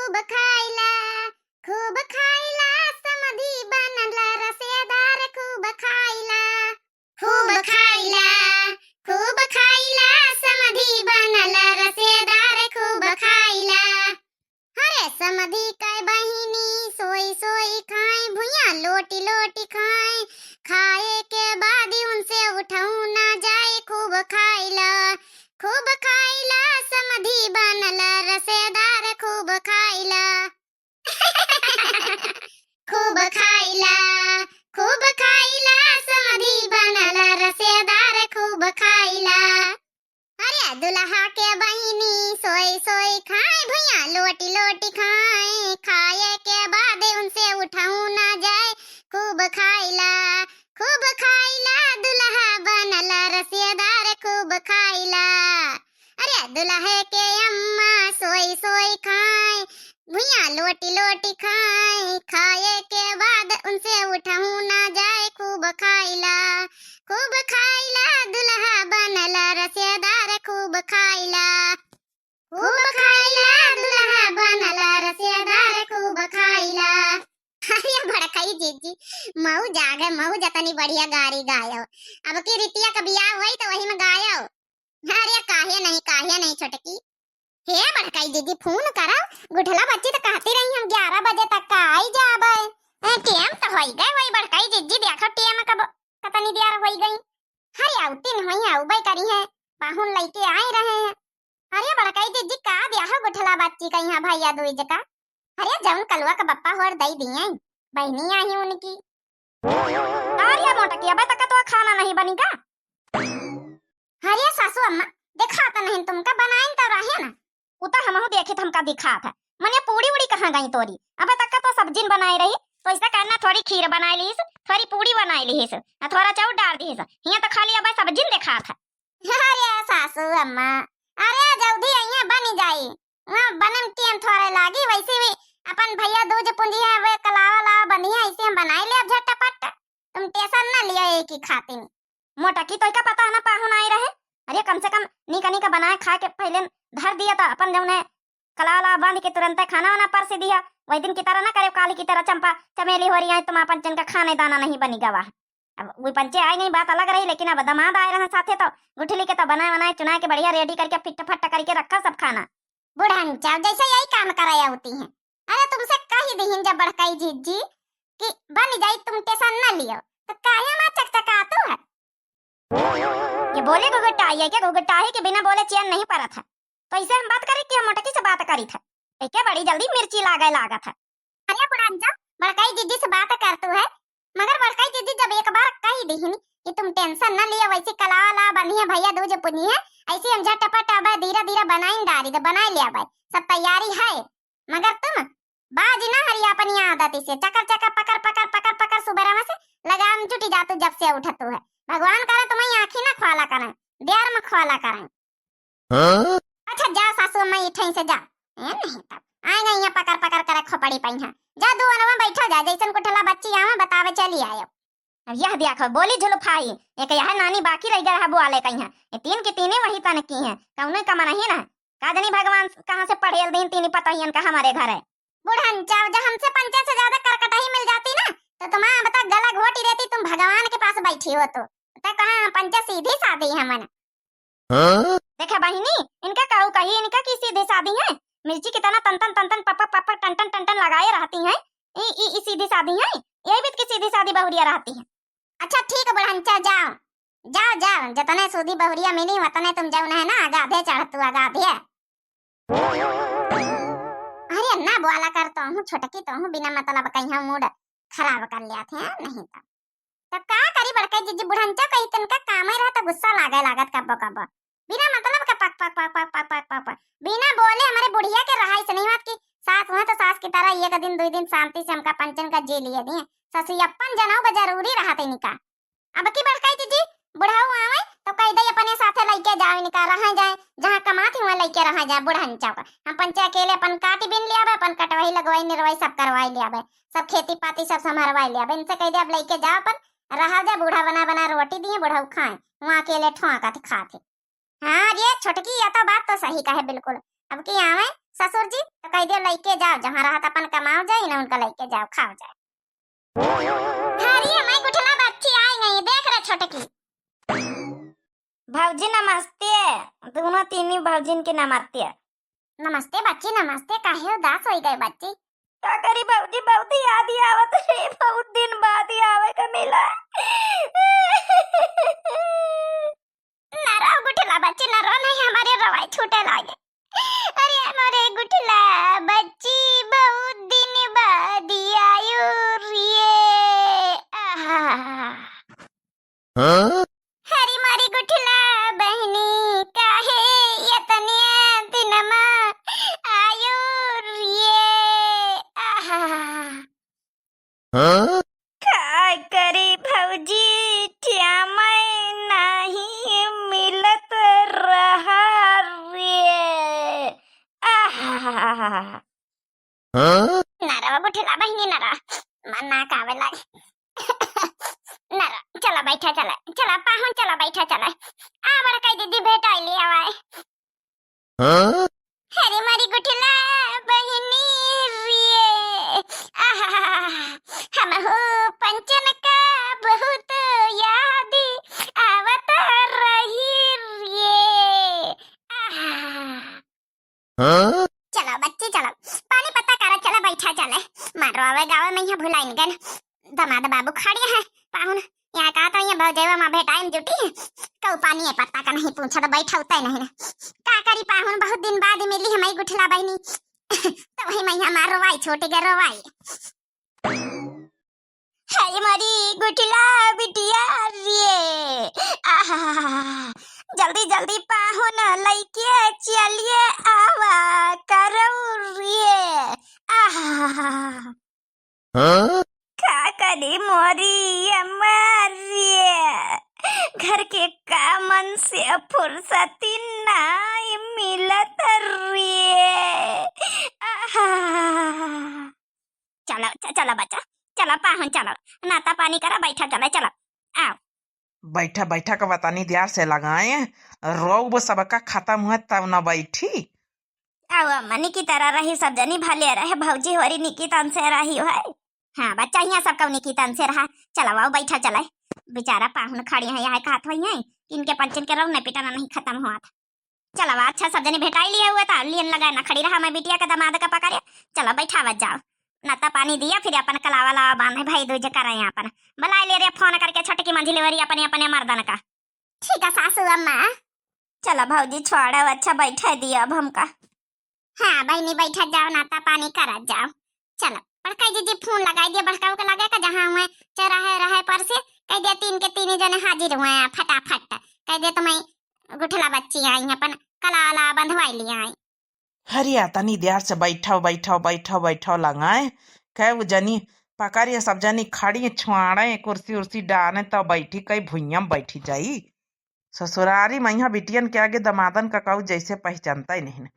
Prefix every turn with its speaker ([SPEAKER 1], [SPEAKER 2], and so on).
[SPEAKER 1] खूब खाइला समधी बनल रसेदार खूब खाइला समधी बनल रसेदार खूब खाइला। हरे समधी कई बहिनी सोई सोई खाए भुइया लोटी लोटी खाए के बाद उनसे उठाऊ ना जाए खूब खाइला समधी बनल रसेदार खूब खाइला समधी बनल रसेदार खूब खाइला। अरे दुल्हा के बहिनी सोई सोई खाए भुइया लोटी लोटी खाए के बाद उनसे उठाऊ ना जाए खूब खाइला दुल्हा बनल रसेदार खूब खाइला। अरे दुल्हे के अम्मा सोई सोई खाए भुइया लोटी लोटी खाए के बाद उनसे उठाऊ ना जाए खूब खाइला दुल्हा बनल रसेदार खूब खाइला दुल्हा बनल रसेदार खूब खाइला। अरे भड़काई जीजी मऊ जागे मऊ जतनी बढ़िया गारी गायो। अब की रितिया का बियाह हुई तो वही में गायो। अरे काहे नहीं छोटकी। हे भड़काई जीजी फोन करा गुठला बच्ची तो कहती रही हम 11 बजे तक का आई जाबे। टेम तो होई गए वही भड़काई जीजी देखो टेम कब कतनी देर होई गई। हरे आउटिन होई आउबई करी है पाहुन लइके आए रहे हैं। अरे भड़काई जीजी का देहो गुठला बच्ची का यहाँ भैया दुई जका। अरे जौन कलवा का बप्पा होर दई दिए बहनी आई उनकी। अरे मोटकी अबे तक तो खाना नहीं बनेगा। अरे सासू अम्मा देखा तो नहीं तुमका बनाइन तो रहे ना उता हमहु देखे हमका दिखा था मने पूड़ी उड़ी कहां गई तोरी। अबे तक तो सब्जी बनाई रही तो ऐसा करना थोड़ी खीर बनाई लीस थोड़ी पूड़ी बनाई लीस थोड़ा चाउ डाल दीस हिया तो खाली अबे सब्जी देखा था। अरे सासू अम्मा अरे जल्दी आइए बनी जाई बनन टेम थोड़े लागी वैसे भी अपन भैया दूज पुंजी है वे कलावा ला बनिया ऐसे हम बनाई ले अब झटपट तुम टेंशन ना लियो एक ही खाती में। मोटा की तो का पता ना पाहुन आई रहे। अरे कम से कम निका बनाए खा के पहले धर दिया था अपन जौने कलावा बांध के तुरंत खाना वाना परस दिया। वही दिन की तरह ना करे काली की तरह चंपा चमेली हो रही है तुम पंचन का खाने दाना नहीं बनी गवा। अब वो पंचे आई नहीं बात अलग रही लेकिन अब दामाद आए रहे साथे तो गुठली के तो बनाए चुनाए के बढ़िया रेडी करके फिट फट करके रखा सब खाना। बुढ़ान चाव जैसे यही काम कराया होती है। अरे तुमसे कही दीहिन जब बड़काई जीजी कि बन जाई तुम टेंशन ना लियो तो काहे मां चकचकातो है। ये बोले गुगटा है क्या गुगटा है कि बिना बोले चैन नहीं पड़ा था तो इसे हम बात करें कि हम मोटकी से बात करी था क्या बड़ी जल्दी मिर्ची लागा था। अरे बुढ़ान चाव बड़काई जीजी से बात करतू है मगर बड़काई जीजी जब एक बार कही दीहिन कि तुम टेंशन ना लियो वैसे कलावा बनिया भैया दूज पुनी है ऐसे हम झटपट अब धीरे बनाई डारी तो बनाई लिया भाई सब तैयारी है मगर तुम बाज ना हरिया अपनी आदत से चकर पकड़ सुबह से लगाम जुटी जातू जब से उठतू है। भगवान करे तुम्हें आँखी ना ख्वाला करें देर में ख्वाला करें। अच्छा जा सासू मैं इठई से जा नहीं तब आएगा यहाँ पकड़ करे खोपड़ी पई है जा दुआर में बैठा जा जैसन कुठला बच्ची आवा बतावे चली आयो। अब यह देखो बोली झुलफाई एक यह नानी बाकी रह गया है बुआले कहीं है ये तीन की तीनों वही तन की है कौन का मन ही ना का जानी भगवान कहां से पढ़ेल दिन तीन पता ही का हमारे घर है। बुढ़न चाव जब हमसे पंचे से ज्यादा करकटाई मिल जाती ना तो तुम्हारा बता गला घोटी रहती तुम भगवान के पास बैठी हो तो कहा पंचे सीधी शादी है मन। देखा बहिनी इनका कहू कही इनका की सीधी शादी है मिर्ची की तरह तन पप टन लगाए रहती हैं ई सीधी शादी है यही बीत की सीधी शादी बहुरिया रहती है। अच्छा ठीक है बुढ़न जाओ जतने सूदी बहुरिया मिली वतने तुम जाओ ना है ना आगाधे चढ़तू आगाधे। अरे ना बोला करता हूँ छोटकी तो हूँ बिना मतलब कहीं मूड खराब कर लिया थे नहीं तब का करी बड़का जीजी बुढ़ंचा कहीं तनका काम ही रहता गुस्सा लागत कब बिना मतलब का पक बिना बोले हमारे बुढ़िया के रहा इस नहीं बात की सास हुआ तो सास की तरह एक दिन 2 दिन शांति से हमका पंचन का जी लिए दिए ससुयप्पन जनाऊ जरूरी रहा थे निका। अब की बड़काई जीजी बुढ़ाऊ आवे तो कह दे अपने साथे लइके जावे निका रहा जाए जहां कमाती हुआ लइके रहा जाए बुढ़न चौक हम पंचे अकेले अपन काटी बिन लियाबे अपन कटवाई लगवाई निरवाई सब करवाई लियाबे सब खेती पाती सब संभारवाई लियाबे इनसे कह दे अब लइके जाओ अपन रहा जा बूढ़ा बना रोटी दिए बुढ़ाऊ खाए वहां अकेले ठोका खाते। हाँ ये छोटकी या तो बात तो सही कहे बिल्कुल। अब की आवे ससुर जी तो कह दियो लइके जाओ, जहाँ रहत अपन कमाओ जाई ना उनका लइके जाओ, खाओ जाए। हरी मैं गुठला बच्ची आई नहीं, देख रहे छोटकी।
[SPEAKER 2] भाऊजी नमस्ते। दोनों तीनों भाऊजी के नमस्ते।
[SPEAKER 1] नमस्ते बच्ची नमस्ते, काहे उदास हो गए बच्ची?
[SPEAKER 2] क्या करी भाऊजी, बहुत ही याद ही आवत है, बहुत दिन बाद ही आवे का मिला।
[SPEAKER 1] ना रो गुठला बच्ची, ना रो, नहीं हमारे रवाई छूटे लागे। अरे हमारे गुठला बच्ची बहुत दिन बाद आयो रे। हरी मारी गुठला बहनी काहे यतने दिनमा आयो रे।
[SPEAKER 2] क्या करी भाऊजी, मैं नहीं मिलत रहा रे।
[SPEAKER 1] नरा गुठला बहनी नरा, मन ना कावे लागे। नरा चला बैठा, चला चला पाहुन, चला बैठा, चला आ बड़ कई दीदी भेट आइली आवाए। हरी मारी गुठला बहनी रे। हम हो पंचन का बहुत याद आवत रही रे। चलो बच्चे चलो, पानी पत्ता करा, चला बैठा, चले मारो आवे गावे में यहाँ भुलाइन गन। दमाद बाबू खड़े हैं, पाहुन यहाँ का तो यहाँ भौजेवा माँ भेटाइम जुटी, कऊ पानी है पत्ता का नहीं पूछा तो बैठा उतना नहीं ना। का करी पाहुन, बहुत दिन बाद मिली हमारी गुठला बहनी। तो वही मैं हमार रोवाई छोटे के रोवाई। हाय मारी गुठला बिटिया रे। जल्दी जल्दी पाहुन लइके चलिए आवा करो रे।
[SPEAKER 2] का करी मोरी अमारिए, घर के कामन से फुर्सती नहीं मिलत रे।
[SPEAKER 1] चलो चलो बच्चा, चलो पाहुन, चलो नाता पानी करा, बैठा, चले चलो आओ।
[SPEAKER 3] बैठा बैठा का बतानी दियार से लगाए, रोब सबका खत्म हुआ तब न बैठी।
[SPEAKER 2] आओ अम्मा की तरह रही, सब जनी भले रहे, भौजी होरी निकितन से रही है।
[SPEAKER 1] हाँ बच्चा यहाँ सबका निकितन से रहा। चलो आओ बैठा, चले बेचारा पाहुन खड़ी है यहाँ कहत हुई है इनके पंचन के रौने पिटाना नहीं खत्म हुआ था। चलो अच्छा सब जने भेटाई लिया हुआ था, लियन लगा ना खड़ी रहा, मैं बिटिया का दमाद का पकड़े। चलो बैठावत जाओ, नाता पानी दिया, फिर अपन कलावा लावा बांधे भाई दूज कर रहे हैं अपन। बुला ले रे फोन करके छोटकी मंझिली वरी अपने अपने मर्दन का। ठीक है सासू अम्मा।
[SPEAKER 2] चलो भौजी छोड़ा, अच्छा बैठा दिया अब हमका।
[SPEAKER 1] हाँ बहनी बैठा जाओ, नाता पानी करा जाओ। चलो बड़का जी फोन लगाई दिया, बड़का को लगे का जहाँ हुए चौराहे रहे पर से कह दिया तीन के तीन जने हाजिर हुए हैं फटाफट। कह दिया तो मैं गुठला बच्ची आई अपन कलाला बंधवाई लिया आई।
[SPEAKER 3] हरिया तनी देर से बैठा बैठा बैठा बैठा लगाए, कई जनी पकड़िए, सब जनी खड़ी छुआड़े कुर्सी उर्सी डाने तो बैठी, कई भुइया में बैठी जाई। ससुरारी मैया बिटियन के आगे दमादन का कहू जैसे पहचानता ही नहीं।